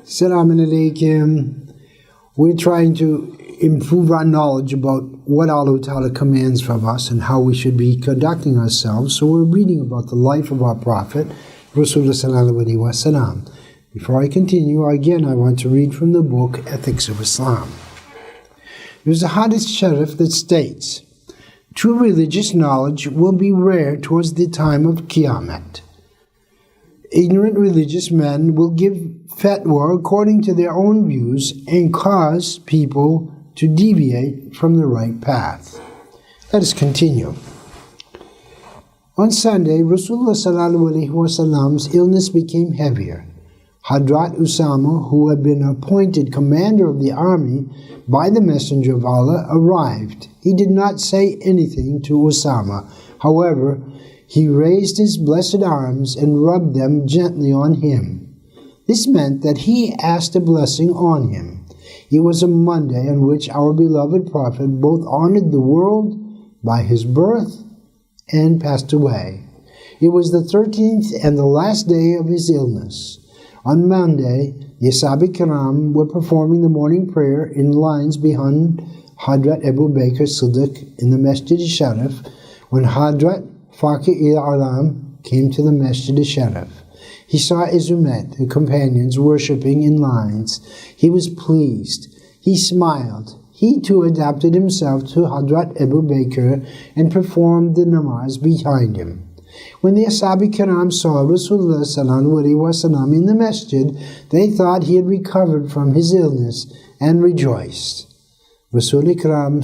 Assalamu alaikum. We're trying to improve our knowledge about what Allah Ta'ala commands from us and how we should be conducting ourselves. So we're reading about the life of our Prophet, Rasûlullah. Before I continue, again I want to read from the book Ethics of Islam. There's a hadith sharif that states, true religious knowledge will be rare towards the time of Qiyamah. Ignorant religious men will give fatwa according to their own views and cause people to deviate from the right path. Let us continue. On Sunday, Rasûlullah's illness became heavier. Hadrat Usama, who had been appointed commander of the army by the Messenger of Allah, arrived. He did not say anything to Usama. However, he raised his blessed arms and rubbed them gently on him. This meant that he asked a blessing on him. It was a Monday on which our beloved Prophet both honored the world by his birth and passed away. It was the 13th and the last day of his illness. On Monday, the Ashab Kiram were performing the morning prayer in lines behind Hadrat Abu Bakr Siddiq in the Masjid al-Sharif when Hadrat Faqih-e-Alam came to the Masjid al-Sharif. He saw his Ummat, the companions, worshipping in lines. He was pleased. He smiled. He too adapted himself to Hadrat Abu Bakr and performed the namaz behind him. When the Ashab Kiram saw Rasûlullah in the masjid, they thought he had recovered from his illness and rejoiced. Rasûl Kiram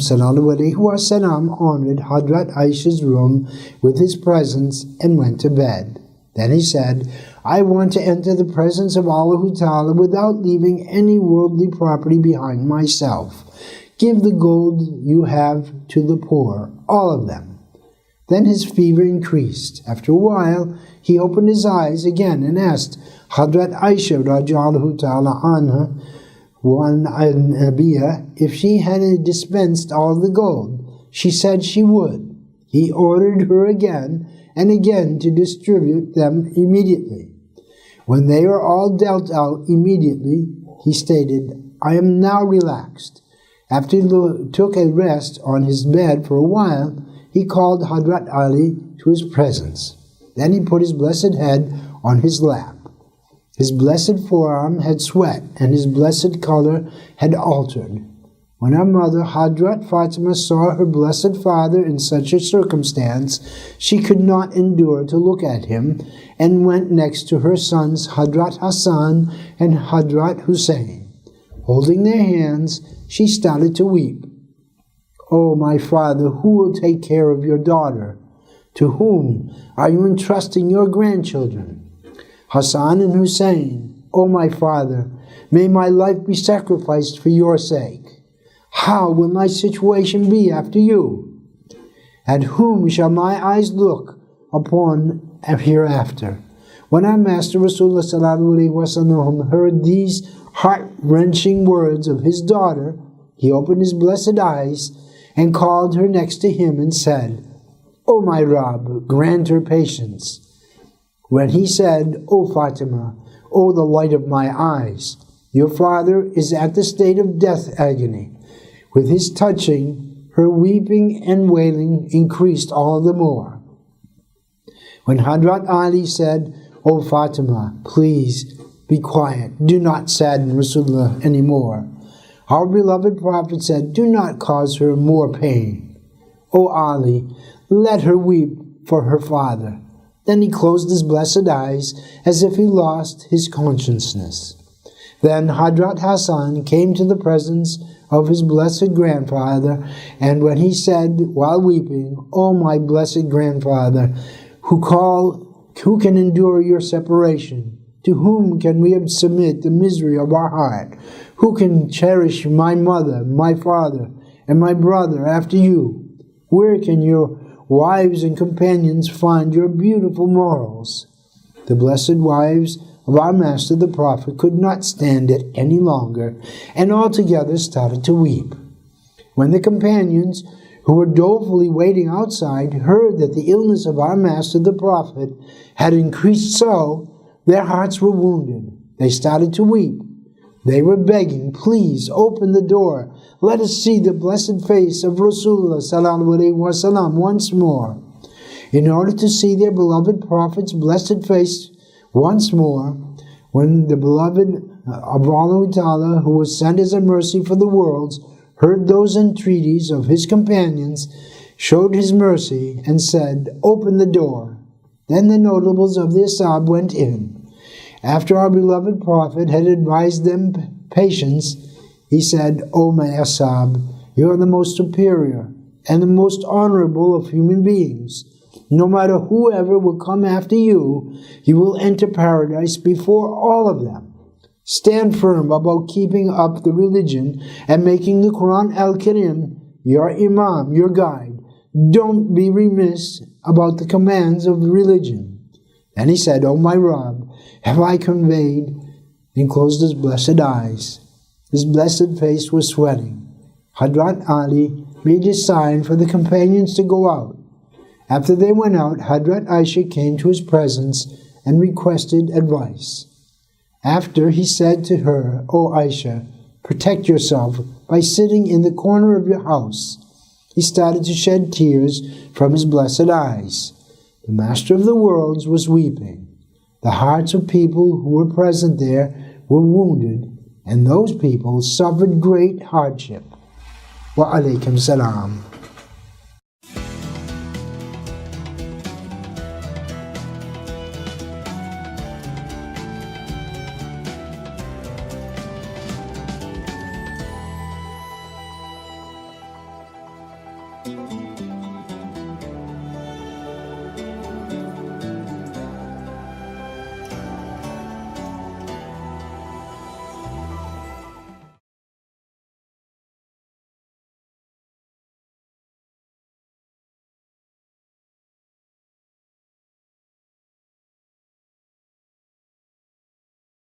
honored Hadrat Aisha's room with his presence and went to bed. Then he said, I want to enter the presence of Allah Ta'ala without leaving any worldly property behind myself. Give the gold you have to the poor, all of them. Then his fever increased. After a while, he opened his eyes again and asked Hadrat Aisha radiallahu ta'ala anha if she had dispensed all the gold. She said she would. He ordered her again and again to distribute them immediately. When they were all dealt out immediately, he stated, I am now relaxed. After he took a rest on his bed for a while, he called Hadrat Ali to his presence. Then he put his blessed head on his lap. His blessed forearm had sweat, and his blessed color had altered. When our mother, Hadrat Fatima, saw her blessed father in such a circumstance, she could not endure to look at him, and went next to her sons, Hadrat Hassan and Hadrat Hussein. Holding their hands, she started to weep. Oh, my father, who will take care of your daughter? To whom are you entrusting your grandchildren? Hassan and Hussein, oh, my father, may my life be sacrificed for your sake. How will my situation be after you? At whom shall my eyes look upon hereafter? When our Master Rasûlullah heard these heart-wrenching words of his daughter, he opened his blessed eyes and called her next to him and said, O my Rabb, grant her patience. When he said, O Fatima, O the light of my eyes, your father is at the state of death agony. With his touching, her weeping and wailing increased all the more. When Hadrat Ali said, O Fatima, please be quiet, do not sadden Rasulullah anymore, our beloved Prophet said, do not cause her more pain. O Ali, let her weep for her father. Then he closed his blessed eyes as if he lost his consciousness. Then Hadrat Hassan came to the presence of his blessed grandfather, and when he said, while weeping, O my blessed grandfather, who can endure your separation? To whom can we submit the misery of our heart? Who can cherish my mother, my father, and my brother after you? Where can your wives and companions find your beautiful morals? The blessed wives of our Master the Prophet could not stand it any longer, and altogether started to weep. When the companions, who were dolefully waiting outside, heard that the illness of our Master the Prophet had increased so, their hearts were wounded. They started to weep. They were begging, "Please open the door. Let us see the blessed face of Rasûlullah ﷺ once more." In order to see their beloved Prophet's blessed face once more, when the beloved of Allah Ta'ala, who was sent as a mercy for the worlds, heard those entreaties of his companions, showed his mercy and said, "Open the door." Then the notables of the Ashab went in. After our beloved Prophet had advised them patience, he said, "O my Ashab, you are the most superior and the most honorable of human beings. No matter whoever will come after you, you will enter paradise before all of them. Stand firm about keeping up the religion and making the Quran al-Karim your imam, your guide. Don't be remiss about the commands of the religion." Then he said, "O my Rabb, have I conveyed?" and closed his blessed eyes. His blessed face was sweating. Hadrat Ali made a sign for the companions to go out. After they went out, Hadrat Aisha came to his presence and requested advice. After he said to her, "O Aisha, protect yourself by sitting in the corner of your house." He started to shed tears from his blessed eyes. The Master of the Worlds was weeping. The hearts of people who were present there were wounded, and those people suffered great hardship. Wa alaikum salam.